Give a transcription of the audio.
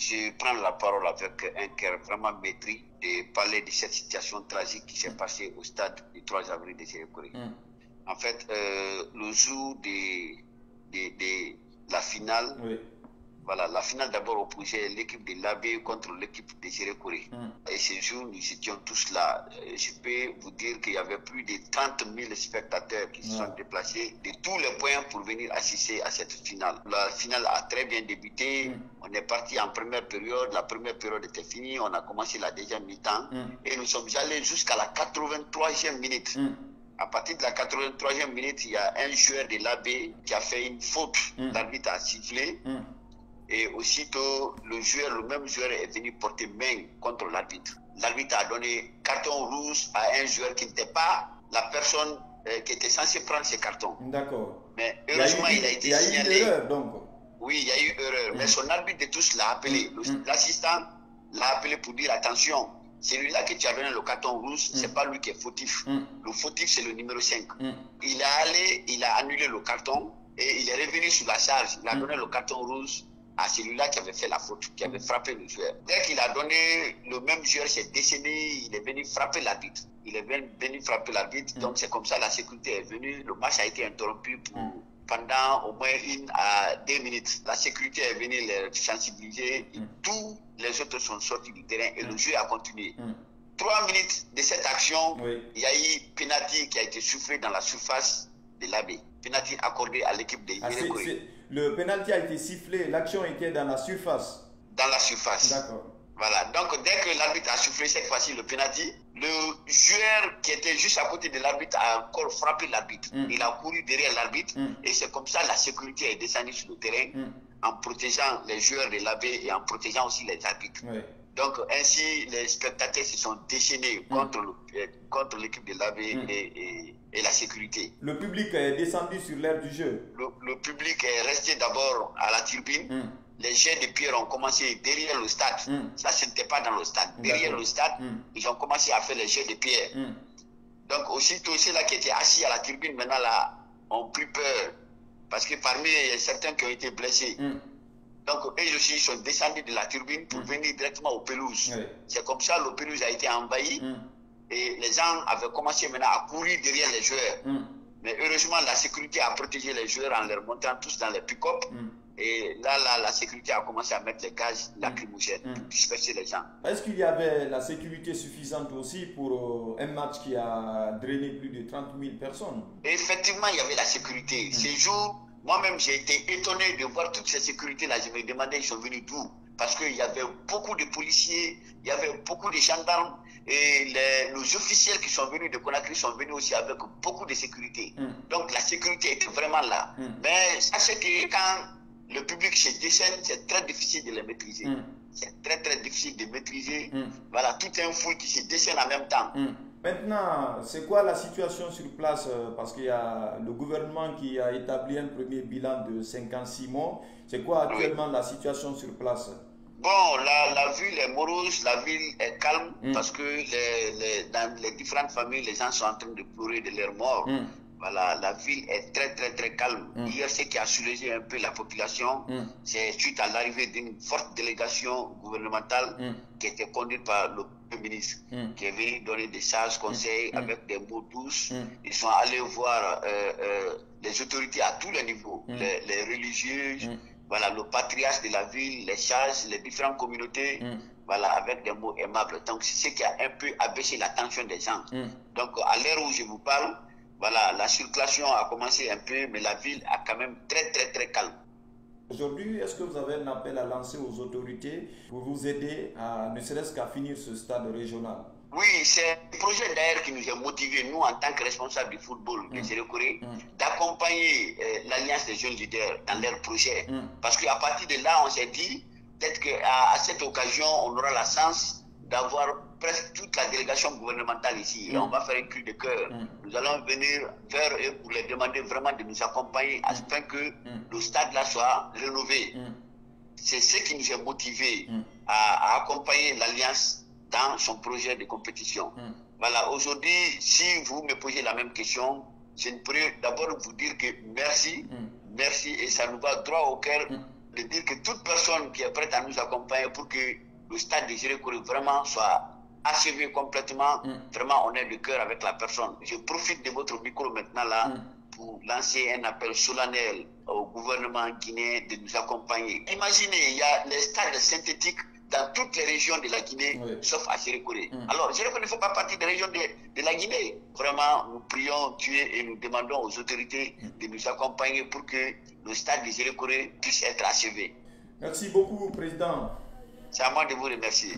je prends la parole avec un cœur vraiment maîtris de parler de cette situation tragique qui s'est passée au stade du 3 avril de Sérékoré. En fait, le jour de la finale, Oui. voilà, la finale d'abord opposait l'équipe de l'AB contre l'équipe de Sérékoré. Et ce jour, nous étions tous là. Je peux vous dire qu'il y avait plus de 30 000 spectateurs qui se sont déplacés de tous les points pour venir assister à cette finale. La finale a très bien débuté. On est parti en première période. La première période était finie. On a commencé la deuxième mi-temps. Et nous sommes allés jusqu'à la 83e minute. À partir de la 83e minute, il y a un joueur de l'AB qui a fait une faute. L'arbitre a sifflé. Et aussitôt, le même joueur est venu porter main contre l'arbitre. L'arbitre a donné carton rouge à un joueur qui n'était pas la personne qui était censée prendre ce carton. D'accord. Mais heureusement, il a été signalé. Il y a eu une erreur, donc. Oui, il y a eu erreur. Mais son arbitre de tous l'a appelé. L'assistant l'a appelé pour dire attention, celui-là que tu as donné le carton rouge, c'est pas lui qui est fautif. Le fautif, c'est le numéro 5. Il est allé, il a annulé le carton et il est revenu sur la charge. Il a donné le carton rouge à celui-là qui avait fait la faute, qui avait frappé le joueur. Dès qu'il a donné, le même joueur s'est déchaîné, il est venu frapper l'arbitre. Il est venu frapper l'arbitre, donc c'est comme ça la sécurité est venue. Le match a été interrompu pendant au moins 1 à 2 minutes. La sécurité est venue les sensibiliser. Tous les autres sont sortis du terrain et le jeu a continué. 3 minutes de cette action, il y a eu penalty qui a été soufflé dans la surface de l'AB. Penalty accordé à l'équipe de Sérékoré. Le penalty a été sifflé, l'action était dans la surface. Dans la surface. D'accord. Voilà, donc dès que l'arbitre a soufflé cette fois-ci le penalty, le joueur qui était juste à côté de l'arbitre a encore frappé l'arbitre. Il a couru derrière l'arbitre et c'est comme ça la sécurité est descendue sur le terrain en protégeant les joueurs de l'AB et en protégeant aussi les arbitres. Donc ainsi les spectateurs se sont déchaînés contre l'équipe de l'AB et la sécurité. Le public est descendu sur l'aire du jeu. Le public est resté d'abord à la tribune. Les jets de pierre ont commencé derrière le stade. Ça, ce n'était pas dans le stade. Derrière le stade, ils ont commencé à faire les jets de pierre. Donc, aussitôt, ceux-là qui étaient assis à la tribune, maintenant, là, ont pris peur. Parce que parmi eux, il y a certains qui ont été blessés. Donc, eux aussi, ils sont descendus de la tribune pour venir directement aux pelouses. C'est comme ça, le pelouse a été envahi. Et les gens avaient commencé maintenant à courir derrière les joueurs. Mais heureusement, la sécurité a protégé les joueurs en les montant tous dans les pick-up. Et là, la sécurité a commencé à mettre les gaz lacrymogènes pour disperser les gens. Est-ce qu'il y avait la sécurité suffisante aussi pour un match qui a drainé plus de 30 000 personnes? Et effectivement, il y avait la sécurité. Ces jours, moi-même, j'ai été étonné de voir toutes ces sécurités-là. Je me demandais, ils sont venus d'où? Parce qu'il y avait beaucoup de policiers, il y avait beaucoup de gendarmes. Et les officiels qui sont venus de Conakry sont venus aussi avec beaucoup de sécurité. Donc la sécurité était vraiment là. Mais sachez que quand le public se déchaîne, c'est très difficile de les maîtriser. C'est très très difficile de maîtriser. Voilà, tout un foule qui se déchaîne en même temps. Maintenant, c'est quoi la situation sur place? Parce qu'il y a le gouvernement qui a établi un premier bilan de 56 morts. C'est quoi actuellement la situation sur place? Bon, la ville est morose, la ville est calme parce que dans les différentes familles, les gens sont en train de pleurer de leurs morts. Voilà, la ville est très très très calme. Hier, ce qui a soulagé un peu la population, c'est suite à l'arrivée d'une forte délégation gouvernementale qui était conduite par le Premier ministre, qui est venu donner des sages conseils avec des mots douces. Ils sont allés voir les autorités à tous les niveaux, les religieux, voilà, le patriarche de la ville, les sages, les différentes communautés, voilà, avec des mots aimables. Donc, c'est ce qui a un peu abaissé la tension des gens. Donc, à l'heure où je vous parle, voilà, la circulation a commencé un peu, mais la ville a quand même très, très, très calme. Aujourd'hui, est-ce que vous avez un appel à lancer aux autorités pour vous aider à, ne serait-ce qu'à finir ce stade régional? Oui, c'est le projet d'ailleurs qui nous a motivés, nous, en tant que responsables du football de Sérékoré, d'accompagner l'Alliance des jeunes leaders dans leur projet. Parce qu'à partir de là, on s'est dit, peut-être qu'à cette occasion, on aura la chance d'avoir presque toute la délégation gouvernementale ici. Et on va faire un cri de cœur. Nous allons venir vers eux pour les demander vraiment de nous accompagner afin que le stade-là soit rénové. C'est ce qui nous a motivés à accompagner l'Alliance dans son projet de compétition. Voilà, aujourd'hui, si vous me posez la même question, je ne pourrais d'abord vous dire que merci, merci, et ça nous va droit au cœur de dire que toute personne qui est prête à nous accompagner pour que le stade de Jéré-Kouroui vraiment soit achevé complètement, vraiment on est de cœur avec la personne. Je profite de votre micro maintenant là pour lancer un appel solennel au gouvernement guinéen de nous accompagner. Imaginez, il y a les stades synthétiques dans toutes les régions de la Guinée, sauf à Jéré-Kouroui. Alors, Jéré-Kouroui ne fait pas partie des régions de la Guinée. Vraiment, nous prions Dieu et nous demandons aux autorités de nous accompagner pour que le stade de Jéré-Kouroui puisse être achevé. Merci beaucoup, Président. C'est à moi de vous remercier.